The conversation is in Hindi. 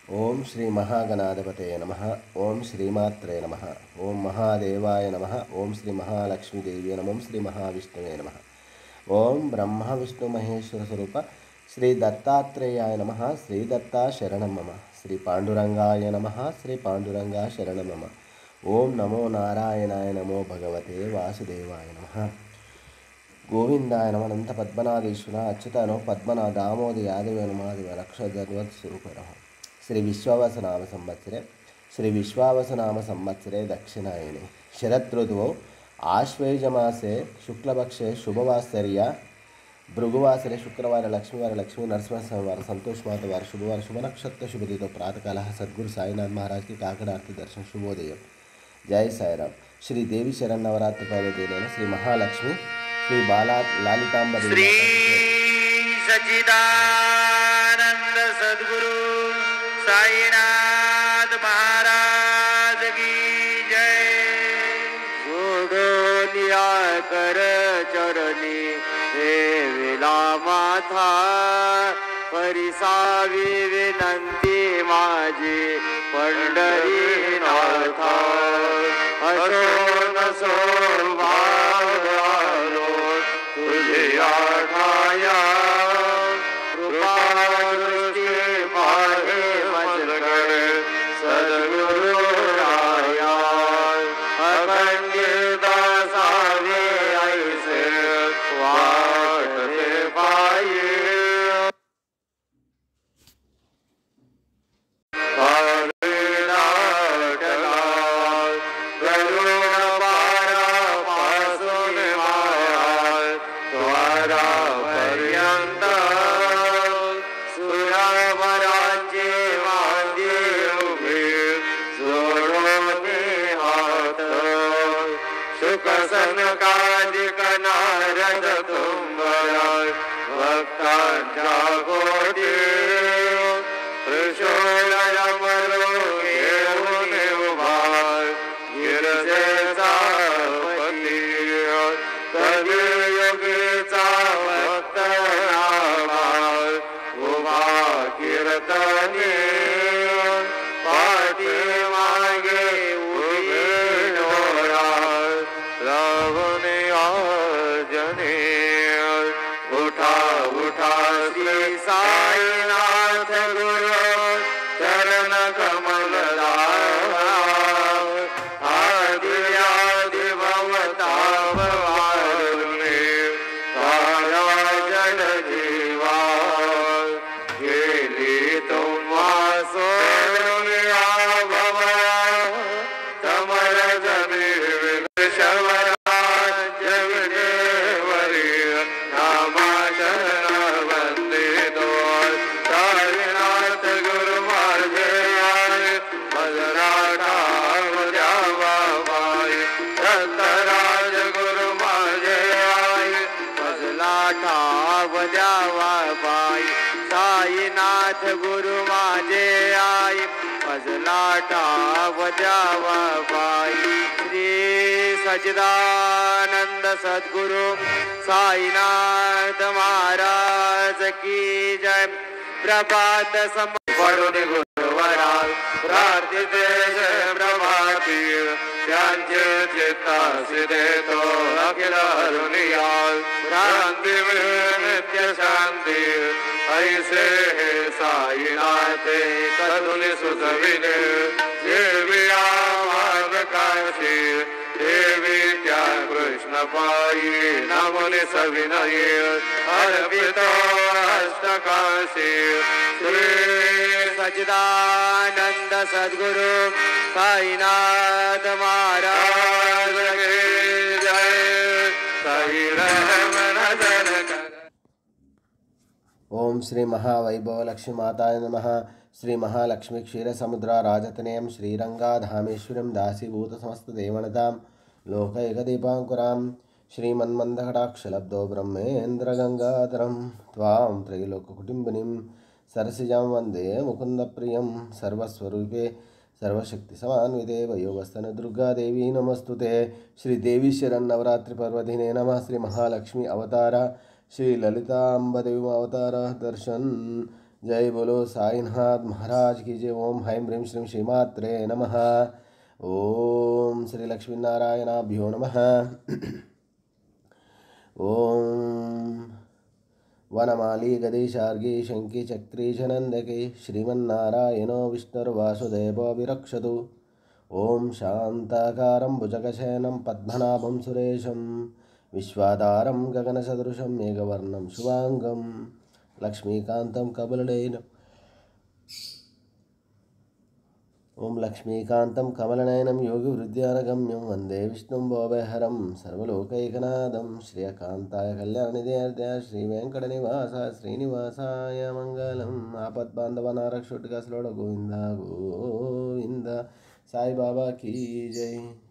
ओम श्री महागणाधिपतये नमः। ओम श्रीमात्रे नमः। ओम महादेवाय नमः। ओम श्री महालक्ष्मी देवी नमः। ओम श्री महाविष्णुवे नमः। ओम ब्रह्मा विष्णु महेश्वर स्वरूप श्री दत्तात्रेयाय नमः। श्री दत्ता शरणं मम। श्री पांडुरंगाय नमः। श्री पांडुरंगा शरणं मम। ओम नमो नारायणाय नमो भगवते वासुदेवाय नमः। गोविंदाय नमः। अनंत पद्मनाभेश्वर अच्युतानो पद्मनाभ दामोदर यादव नमादिव रक्ष जगवत् स्वरूप नमः। श्री विश्वावसनाम संवत्सरे श्री विश्वावसनाम संवत्सरे दक्षिणायने शरद ऋतुवो आश्वेजमासे शुक्लपक्षे शुभवासर्य भृगुवासरे शुक्रवार लक्ष्मीवार लक्ष्मी नरसिंह सोमवार संतोषमात वार शुभवार शुभ नक्षत्र शुभदितो प्रातःकाल सद्गुरु साईनाथ महाराज की काकड़ आरती दर्शन शुभोदय। जय साईराम। श्री देवी शरण नवरात्र पर्व श्री महालक्ष्मी श्री बाला लालितांबा श्री सच्चिदानंद सद्गुरु साईनाथ महाराज की जय। सोडोनिया कर चरणी हे विला माथा परिसावी विनंती माझी पंढरीनाथा। असो नसो भावलो तुझे आठाया कृपा दृष्टी मागे मजकर सद्गुरु राया। अखंड दासावे ऐसे वाटते पाये सनकादिक नारद तुंबरा भक्तांच्या गोटी त्रिशूलमरो घेऊन उभा गिरजेचा पती कलियुगीचा भक्त रामा उभा कीर्तनी पाठी मागे उभी डोळा लावणे आजने। उठा उठा श्री साईनाथ गुरु चरण कमल आदि आदि भवतावरुणे तारा जन जीवा गेली तुम्हा सोडूया भवा कमल जमी शवरा जगदेवरी नामा शरण वंदे दो। साईनाथ गुरु माझे आय मजराठा द्यावा बाई दत्तराज गुरु माझे आय मजलाठा द्यावा बाई। साईनाथ गुरु माझे आय मजलाठा द्यावा बाई। श्री सच्चिदानंद सद्गुरु साईनाथ महाराज की जय। प्रभात सम पडून गुरुवरा प्रार्थिते प्रभाती त्यांचे चित्तासी देतो अखिल अरुणिया शांती नित्य शांती ऐसे हे साईनाथे करुणी सुचविले देविया मार्ग काशी देवी त्या कृष्ण पायी नमुनि सविनये अर्पितो अष्टकाशी। श्री सच्चिदानंद सद्गुरु साईनाथ महाराज की जय। साई रमन जन ओम श्री महावैभव लक्ष्मी माताय नमः। श्री महालक्ष्मी क्षीर समुद्रा राजतनयं श्रीरंगाधामेश्वरं दासीभूत समस्त देवनतां लोकैकदीपांकुरां श्रीमन्मन्दकटाक्षलब्धो ब्रह्मेन्द्र गंगाधरं त्वां त्रैलोक्यकुटुम्बिनीं सरसिजां वन्दे मुकुन्दप्रियं सर्वस्वरूपे सर्वशक्ति समान्विते वयोवस्थन दुर्गा देवी नमस्तुते। श्री देवी शरण नवरात्रि पर्वदिने नमः। श्री महालक्ष्मी अवतार श्री ललिता अम्बदेवी अवतार दर्शन जय बोलो साईनाथ महाराज की जय। ओम हैं ह्रीं श्रीं श्रीमात्रे नमः। ओम श्री लक्ष्मी नारायणाभ्यो नमः। ओम वनमाली गदेशार्गी शंकी चक्री शनंदके श्रीमन्नारायणो विष्णुर्वासुदेवो विरक्षतु। ओम शांताकारं भुजगशयनं पद्मनाभं सुरेशं विश्वाधारं गगनसदृशं मेघवर्णं शुभांगं लक्ष्मीकान्तं कमलनयनं। ओम लक्ष्मीकान्तं कमलनयनं योगिवृद्ध्यानगम्यं वन्दे विष्णुं भवभयहरं सर्वलोकैकनाथं श्रियकान्ताय कल्याणनिधेऽर्ध्याय श्रीवेङ्कटनिवासाय श्रीनिवासाय मङ्गलम्। आपद्बान्धवान् रक्षोटुकासलोड गोविन्द गोविन्द। साई बाबा की जय।